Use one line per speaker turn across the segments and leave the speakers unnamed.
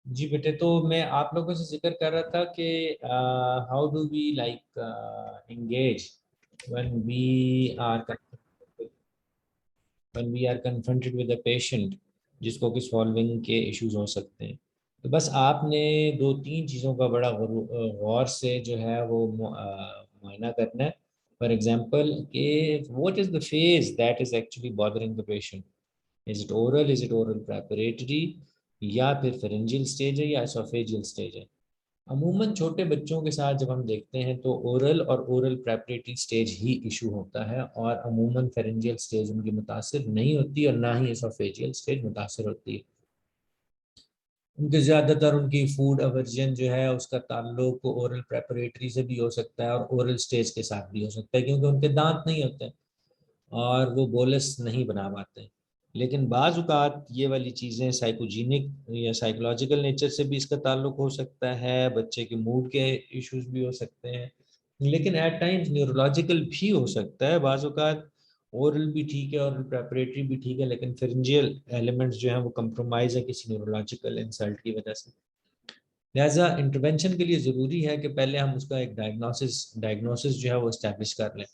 जी बेटे, तो मैं आप लोगों से जिक्र कर रहा था कि how do we like engage when we are when we are confronted with a patient जिसको कि सॉल्विंग के इश्यूज हो सकते हैं। तो बस आपने दो तीन चीज़ों का बड़ा गौर से जो है वो मुआयना करना है। फॉर एग्जांपल कि what is the phase that is actually bothering the patient. Is it oral preparatory, या फिर फेरेंजियल स्टेज है, या एसोफेजियल स्टेज है। अमूमन छोटे बच्चों के साथ जब हम देखते हैं तो ओरल और ओरल प्रेपरेटरी स्टेज ही इशू होता है, और अमूमन फेरेंजियल स्टेज उनकी मुतासिर नहीं होती और ना ही एसोफेजियल स्टेज मुतासिर होती है। उनके ज़्यादातर उनकी फूड अवर्जन जो है उसका ताल्लुक ओरल प्रेपरेटरी से भी हो सकता है और ओरल स्टेज के साथ भी हो सकता है, क्योंकि उनके दांत नहीं होते और वो बोलस नहीं बना पाते। लेकिन बाज़ औक़ात ये वाली चीज़ें साइकोजेनिक या साइकोलॉजिकल नेचर से भी इसका ताल्लुक हो सकता है, बच्चे के मूड के इश्यूज भी हो सकते हैं, लेकिन एट टाइम्स न्यूरोलॉजिकल भी हो सकता है। बाज़ औक़ात ओरल भी ठीक है, ओरल प्रेपरेटरी भी ठीक है, लेकिन फेरेंजियल एलिमेंट्स जो हैं वो कंप्रोमाइज़ है किसी न्यूरोलॉजिकल इंसल्ट की वजह से। लिहाजा इंटरवेंशन के लिए ज़रूरी है कि पहले हम उसका एक डायग्नोसिस जो है वो इस्टेब्लिश कर लें।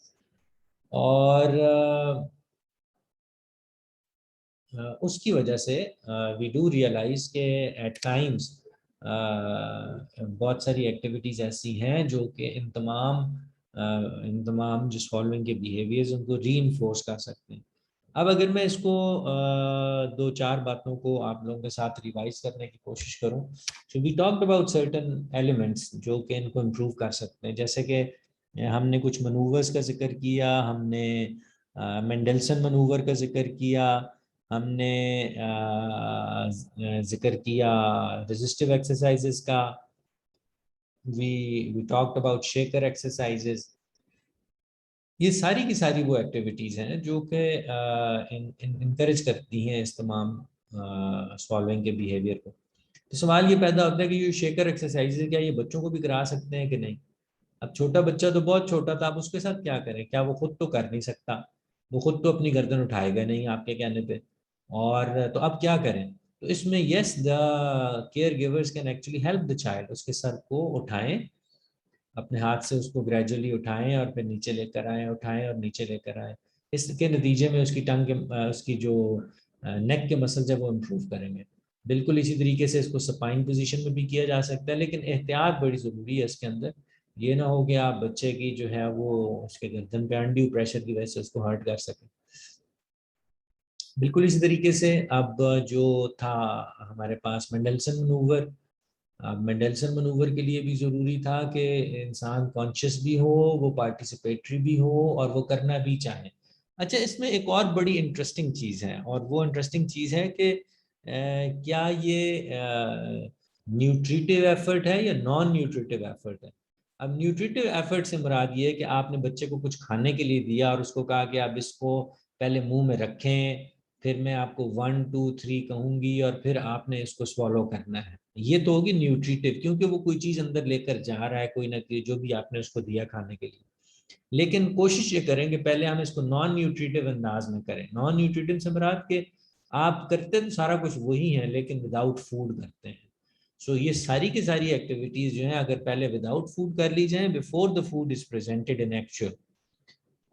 और उसकी वजह से वी डू रियलाइज के एट टाइम्स बहुत सारी एक्टिविटीज़ ऐसी हैं जो कि इन तमाम जो फॉलोइंग के बिहेवियर्स उनको री कर सकते हैं। अब अगर मैं इसको दो चार बातों को आप लोगों के साथ रिवाइज करने की कोशिश करूं, तो we talked about certain elements जो कि इनको इम्प्रूव कर सकते हैं। जैसे कि हमने कुछ मनूवर्स का जिक्र किया, हमने मेंडलसन मनूवर का जिक्र किया, हमने जिक्र किया रेजिस्टिव एक्सरसाइजेस का, we talked about Shaker exercises. ये सारी की सारी वो एक्टिविटीज़ हैं जो कि इनकरेज करती हैं इस तमाम सॉल्विंग के बिहेवियर को। तो सवाल ये पैदा होता है कि ये शेकर एक्सरसाइज क्या ये बच्चों को भी करा सकते हैं कि नहीं। अब छोटा बच्चा तो बहुत छोटा था, आप उसके साथ क्या करें, क्या वो खुद तो कर नहीं सकता, वो खुद तो अपनी गर्दन उठाएगा नहीं आपके कहने पे, और तो अब क्या करें। तो इसमें yes, the care givers can actually help the child. उसके सर को उठाएं, अपने हाथ से उसको ग्रेजुअली उठाएं और फिर नीचे लेकर आए, उठाएं और नीचे लेकर आए। इसके नतीजे में उसकी टंग के उसकी जो नेक के मसल्स है वो इम्प्रूव करेंगे। बिल्कुल इसी तरीके से इसको सपाइन पोजीशन में भी किया जा सकता है, लेकिन एहतियात बड़ी ज़रूरी है इसके अंदर। ये ना हो कि आप बच्चे की जो है वो उसके गर्दन पे अनड्यू प्रेशर की वजह से उसको हर्ट कर सकें। बिल्कुल इसी तरीके से अब जो था हमारे पास मेंडलसन मनूवर। अब मेंडलसन मनूवर के लिए भी ज़रूरी था कि इंसान कॉन्शियस भी हो, वो पार्टिसिपेटरी भी हो और वो करना भी चाहे। अच्छा, इसमें एक और बड़ी इंटरेस्टिंग चीज़ है, और वो इंटरेस्टिंग चीज़ है कि क्या ये न्यूट्रिटिव एफर्ट है या नॉन न्यूट्रिटिव एफर्ट है। अब न्यूट्रिटिव एफर्ट से मुराद ये है कि आपने बच्चे को कुछ खाने के लिए दिया और उसको कहा कि आप इसको पहले मुंह में रखें, फिर मैं आपको 1 2 3 कहूंगी और फिर आपने इसको स्वॉलो करना है। ये तो होगी न्यूट्रिटिव, क्योंकि वो कोई चीज़ अंदर लेकर जा रहा है, कोई ना कोई जो भी आपने उसको दिया खाने के लिए। लेकिन कोशिश ये करें कि पहले हम इसको नॉन न्यूट्रिटिव अंदाज में करें। नॉन न्यूट्रिटिव से मुराद के आप करते तो सारा कुछ वही है, लेकिन विदाउट फूड करते हैं। सो ये सारी की सारी एक्टिविटीज जो है अगर पहले विदाउट फूड कर ली जाए, before the food is presented in actual.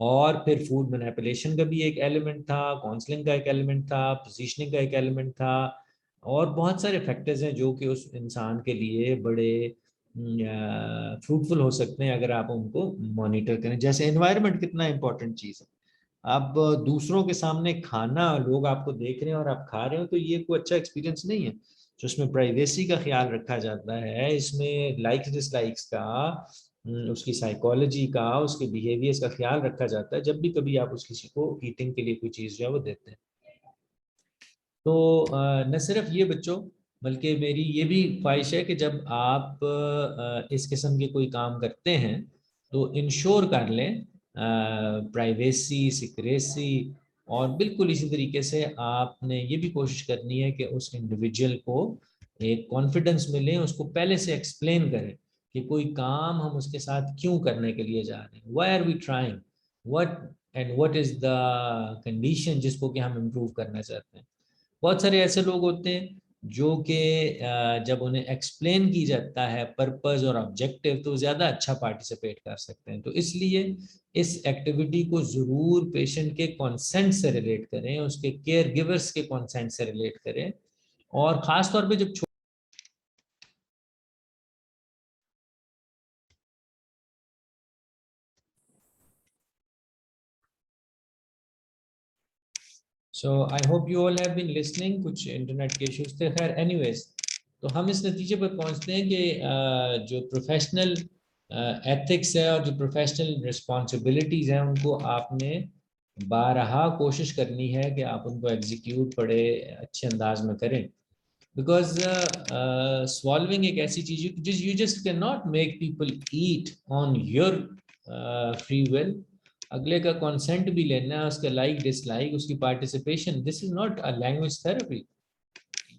और फिर फूड मैनिपुलेशन का भी एक एलिमेंट था, काउंसलिंग का एक एलिमेंट था, पोजीशनिंग का एक एलिमेंट था, और बहुत सारे फैक्टर्स हैं जो कि उस इंसान के लिए बड़े फ्रूटफुल हो सकते हैं अगर आप उनको मॉनिटर करें। जैसे एनवायरनमेंट कितना इंपॉर्टेंट चीज़ है। अब दूसरों के सामने खाना, लोग आपको देख रहे हैं और आप खा रहे हो, तो ये कोई अच्छा एक्सपीरियंस नहीं है। तो इसमें प्राइवेसी का ख्याल रखा जाता है, इसमें लाइक्स डिसलाइक्स का, उसकी साइकोलॉजी का, उसके बिहेवियर्स का ख्याल रखा जाता है जब भी कभी आप उस किसी को ईटिंग के लिए कोई चीज़ जो है वो देते हैं। तो न सिर्फ ये बच्चों, बल्कि मेरी ये भी ख्वाहिश है कि जब आप इस किस्म के कोई काम करते हैं तो इंश्योर कर लें प्राइवेसी, सिक्रेसी, और बिल्कुल इसी तरीके से आपने ये भी कोशिश करनी है कि उस इंडिविजुअल को एक कॉन्फिडेंस मिले, उसको पहले से एक्सप्लेन करें कि कोई काम हम उसके साथ क्यों करने के लिए जा रहे हैं, why are we trying, what and what is the condition जिसको कि हम इम्प्रूव करना चाहते हैं। बहुत सारे ऐसे लोग होते हैं जो कि जब उन्हें एक्सप्लेन की जाता है पर्पस और ऑब्जेक्टिव, तो ज़्यादा अच्छा पार्टिसिपेट कर सकते हैं। तो इसलिए इस एक्टिविटी को ज़रूर पेशेंट के कंसेंट से रिलेट करें, उसके केयर गिवर्स के कंसेंट से रिलेट करें, और ख़ास तौर पे जब so I hope you all have been listening. कुछ इंटरनेट के इश्यूज थे, खैर एनीवेज। तो हम इस नतीजे पर पहुंचते हैं कि जो प्रोफेशनल एथिक्स है और जो प्रोफेशनल रिस्पॉन्सिबिलिटीज़ हैं, उनको आपने बारहा कोशिश करनी है कि आप उनको एग्जीक्यूट बड़े अच्छे अंदाज में करें। बिकॉज सॉल्विंग एक ऐसी चीज़ है जिस you just can not make people eat on your free will. अगले का कंसेंट भी लेना है, उसका लाइक डिसलाइक, उसकी participation. This is not a language therapy.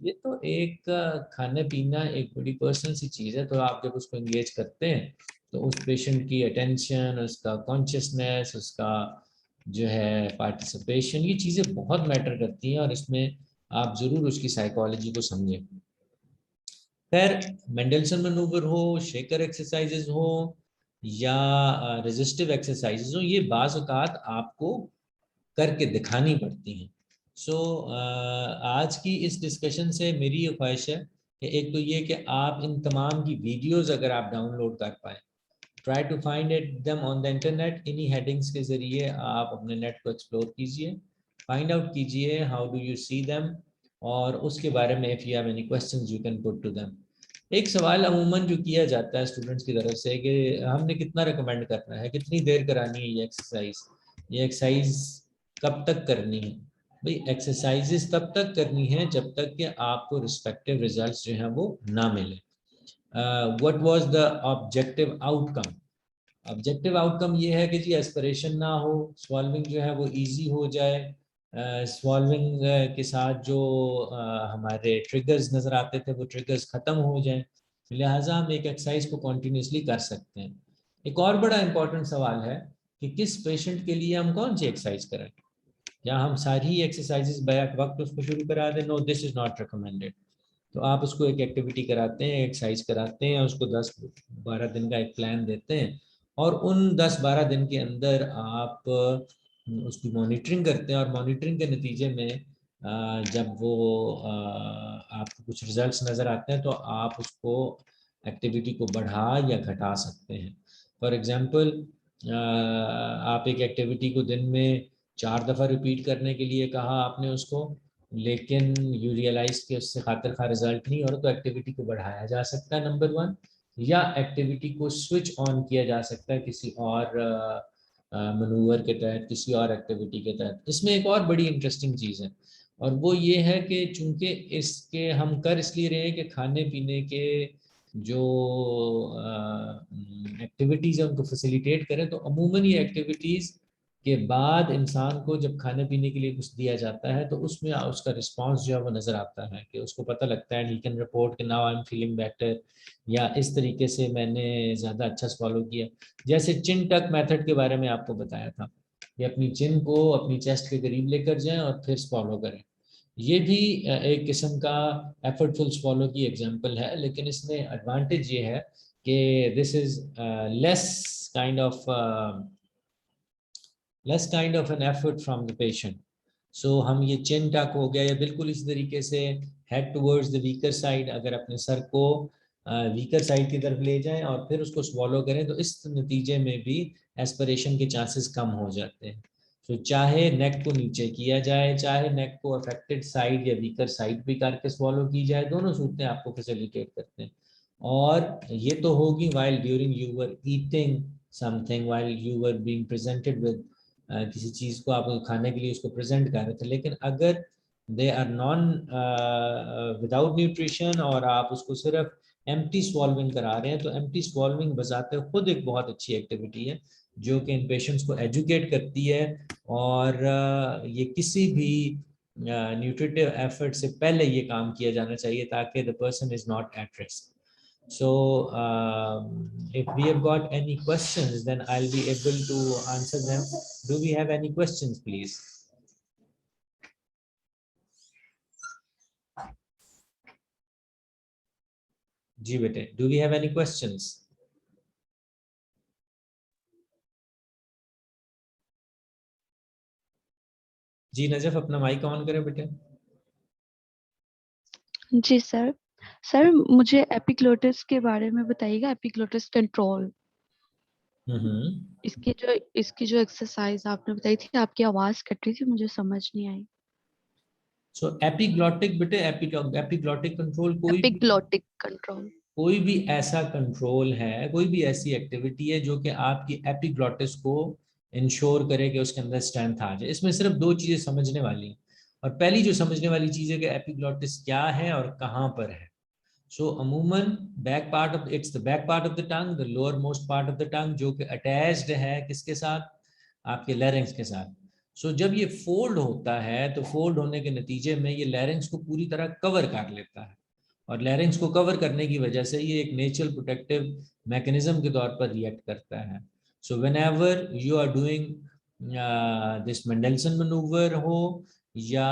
ये तो एक खाने पीना एक बड़ी पर्सनल सी चीज़ है। तो आप जब उसको एंगेज करते हैं तो उस पेशेंट की अटेंशन, उसका कॉन्शियसनेस, उसका जो है पार्टिसिपेशन, ये चीज़ें बहुत मैटर करती हैं, और इसमें आप ज़रूर उसकी साइकोलॉजी को समझें। खैर, मेंडलसन मैनूवर हो, शेकर एक्सरसाइजेज हो, या रेजिस्टिव एक्सरसाइजेज हो, ये बाज़ औक़ात आपको करके दिखानी पड़ती हैं। सो आज की इस डिस्कशन से मेरी ये ख्वाहिश है कि एक तो ये कि आप इन तमाम की वीडियोस अगर आप डाउनलोड कर पाएँ, try to find it them on the internet. इन्हीं हेडिंग्स के ज़रिए आप अपने नेट को एक्सप्लोर कीजिए, फाइंड आउट कीजिए how do you see them, और उसके बारे में if you have any questions you can put to them. एक सवाल अमूमन जो किया जाता है स्टूडेंट्स की तरफ से कि हमने कितना रिकमेंड करना है, कितनी देर करानी है ये एक्सरसाइज कब तक करनी है। भाई, एक्सरसाइजेस तब तक करनी है जब तक कि आपको रिस्पेक्टिव रिजल्ट्स जो हैं वो ना मिले। What was the objective outcome? Objective outcome ये है कि जी एस्पिरेशन ना हो, सॉल्विंग जो है वो इजी हो जाए, सॉल्विंग के साथ जो हमारे ट्रिगर्स नज़र आते थे वो ट्रिगर्स ख़त्म हो जाएं, लिहाजा हम एक एक्सरसाइज को कॉन्टीन्यूसली कर सकते हैं। एक और बड़ा इंपॉर्टेंट सवाल है कि किस पेशेंट के लिए हम कौन सी एक्सरसाइज करें। या हम सारी एक्सरसाइजेस बैक वक्त उसको शुरू करा दें? No, this is not recommended. तो आप उसको एक एक्टिविटी कराते हैं, एक्सरसाइज कराते हैं, उसको 10-12 दिन का एक प्लान देते हैं, और उन 10-12 दिन के अंदर आप उसकी मॉनिटरिंग करते हैं, और मॉनिटरिंग के नतीजे में जब वो आपको कुछ रिजल्ट्स नज़र आते हैं तो आप उसको एक्टिविटी को बढ़ा या घटा सकते हैं। फॉर एग्ज़ाम्पल, आप एक एक्टिविटी को दिन में 4 दफ़ा रिपीट करने के लिए कहा आपने उसको, लेकिन यू रियलाइज कि उससे खातिर खा रिजल्ट नहीं हो रहा, तो एक्टिविटी को बढ़ाया जा सकता है, नंबर 1। या एक्टिविटी को स्विच ऑन किया जा सकता है किसी और मनूवर के तहत, किसी और एक्टिविटी के तहत। इसमें एक और बड़ी इंटरेस्टिंग चीज़ है, और वो ये है कि चूंकि इसके हम कर इसलिए रहे हैं कि खाने पीने के जो एक्टिविटीज़ है उनको फैसिलिटेट करें, तो अमूमन ये एक्टिविटीज़ के बाद इंसान को जब खाने पीने के लिए कुछ दिया जाता है तो उसमें उसका रिस्पांस जो है वो नज़र आता है, कि उसको पता लगता है, ही कैन रिपोर्ट कि now I am feeling better, या इस तरीके से मैंने ज़्यादा अच्छा फॉलो किया। जैसे चिन टक मेथड के बारे में आपको बताया था कि अपनी चिन को अपनी चेस्ट के करीब लेकर जाएं और फिर फॉलो करें। ये भी एक किस्म का एफर्टफुल फॉलो की एग्जांपल है, लेकिन इसमें एडवांटेज ये है कि this is less kind of an effort from the patient. So हम ये चिन टक हो गया, या बिल्कुल इस तरीके से head towards the weaker side, अगर अपने सर को वीकर साइड की तरफ ले जाएं और फिर उसको स्वॉलो करें, तो इस नतीजे में भी एस्पिरेशन के चांसेस कम हो जाते हैं। तो चाहे नेक को नीचे किया जाए, चाहे नेक को अफेक्टेड साइड या वीकर साइड भी करके स्वॉलो की जाए, दोनों सूरतें आपको फैसिलिटेट करते हैं। और ये तो होगी while during you were eating something, while you were being presented with, किसी चीज़ को आप खाने के लिए उसको प्रेजेंट कर रहे थे। लेकिन अगर they are non without nutrition और आप उसको सिर्फ एम्प्टी स्वॉल्विंग करा रहे हैं, तो एम्प्टी स्वॉल्विंग बजाते खुद एक बहुत अच्छी एक्टिविटी है जो कि इन पेशेंट्स को एजुकेट करती है, और ये किसी भी न्यूट्रिटिव एफर्ट से पहले ये काम किया जाना चाहिए ताकि the person is not at risk. So if we have got any questions, then I'll be able to answer them. Do we have any questions, please? जी बेटे, do we have any questions? जी नजफ, अपना mic on करें बेटे।
जी sir. Sir मुझे epiglottis के बारे में बताइएगा, एपिग्लोटिस कंट्रोल। इसकी जो एक्सरसाइज आपने बताई थी, आपकी आवाज कट रही थी, मुझे समझ नहीं आई।
सो एपिग्लॉटिक बेटे, एपिग्लॉटिक कंट्रोल
एपिग्लोटिक कंट्रोल।
कोई भी ऐसा कंट्रोल है, कोई भी ऐसी एक्टिविटी है जो कि आपकी एपिग्लॉटिस को इंश्योर करे कि उसके अंदर स्ट्रेंथ आ जाए। इसमें सिर्फ दो चीजें समझने वाली हैं, और पहली जो समझने वाली चीज है कि एपिग्लॉटिस क्या है और कहाँ पर है। सो अमूमन back part of, it's the back part of the tongue, the lower most part of the tongue, जो कि अटैच्ड है किसके साथ, आपके लैरिंग्स के साथ। जब ये फोल्ड होता है तो फोल्ड होने के नतीजे में ये लैरिंग्स को पूरी तरह कवर कर लेता है, और लैरिंग्स को कवर करने की वजह से ये एक नेचुरल प्रोटेक्टिव मैकेनिज्म के तौर पर रिएक्ट करता है। So whenever you are doing this Mendelsohn manoeuvre हो या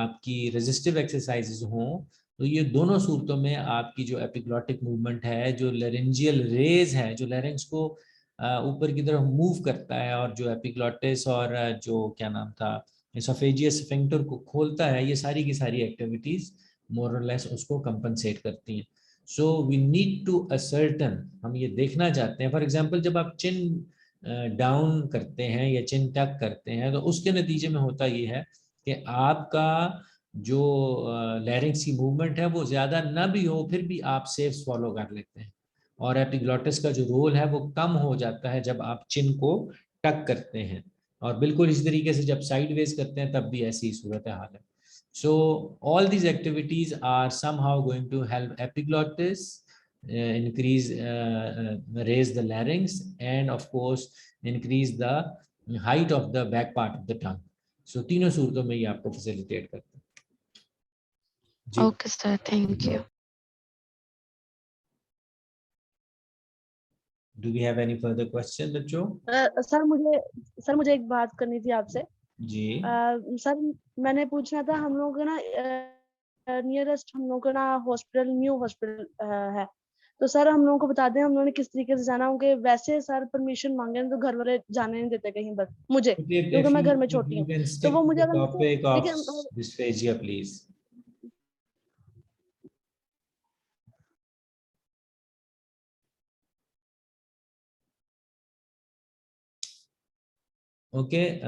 आपकी रेजिस्टिव एक्सरसाइजेज हो, तो ये दोनों सूरतों में आपकी जो एपिग्लॉटिक मूवमेंट है, जो लेरेंजियल रेज है, जो लैरिंग्स को ऊपर की तरफ मूव करता है, और जो एपिग्लॉटिस और जो क्या नाम था, एसोफेजियस स्फिंक्टर को खोलता है, ये सारी की सारी एक्टिविटीज मोर और लेस उसको कंपनसेट करती हैं। So we need to ascertain, हम ये देखना चाहते हैं, फॉर एग्जांपल जब आप चिन डाउन करते हैं या चिन टक करते हैं, तो उसके नतीजे में होता ये है कि आपका जो लैरिंग्स की मूवमेंट है वो ज़्यादा ना भी हो, फिर भी आप सेफ स्वॉलो कर लेते हैं, और एपिग्लॉटिस का जो रोल है वो कम हो जाता है जब आप चिन को टक करते हैं, और बिल्कुल इसी तरीके से जब साइडवेज करते हैं तब भी ऐसी सूरत हाल है। So all these activities are somehow going to help epiglottis increase, raise the larynx, and of course increase the height of the back part of the tongue. So तीनों सूरतों में ये आपको facilitate करता है जी।
Okay sir, thank you.
Do we have any further question बच्चों?
Sir मुझे एक बात करनी थी आपसे।
जी
सर मैंने पूछना था, हम लोग ना नियरेस्ट हम लोग का ना हॉस्पिटल, न्यू हॉस्पिटल है, तो सर हम लोगों को बता दें हम लोगों ने किस तरीके से जाना होगा। वैसे सर परमिशन मांगे तो घर वाले जाने नहीं देते कहीं, बस मुझे, क्योंकि मैं घर में छोटी हूँ, तो वो मुझे अगर
topic of
देखिए
dysphagia please. Okay,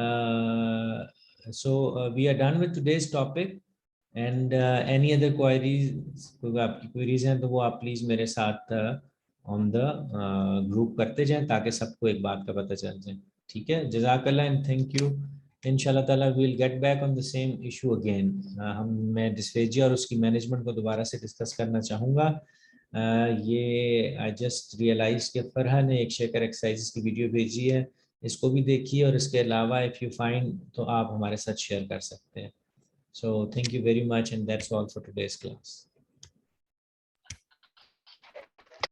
so we are done with today's topic, and any other queries, कोई आपकी queries हैं तो वो आप प्लीज मेरे साथ ऑन द ग्रुप करते जाएं, ताकि सबको एक बात का पता चल जाए। ठीक है, जज़ाकल्लाह एंड थैंक यू। इंशाल्लाह ताला we will get back on the same issue again. मैं डिस्फेजिया और उसकी मैनेजमेंट को दोबारा से डिस्कस करना चाहूँगा। ये आई जस्ट रियलाइज कि फरहा ने एक शेकर एक्सरसाइज की वीडियो भेजी है, इसको भी देखिए, और इसके अलावा इफ़ यू फाइंड तो आप हमारे साथ शेयर कर सकते हैं। So thank you very much and that's all for today's class.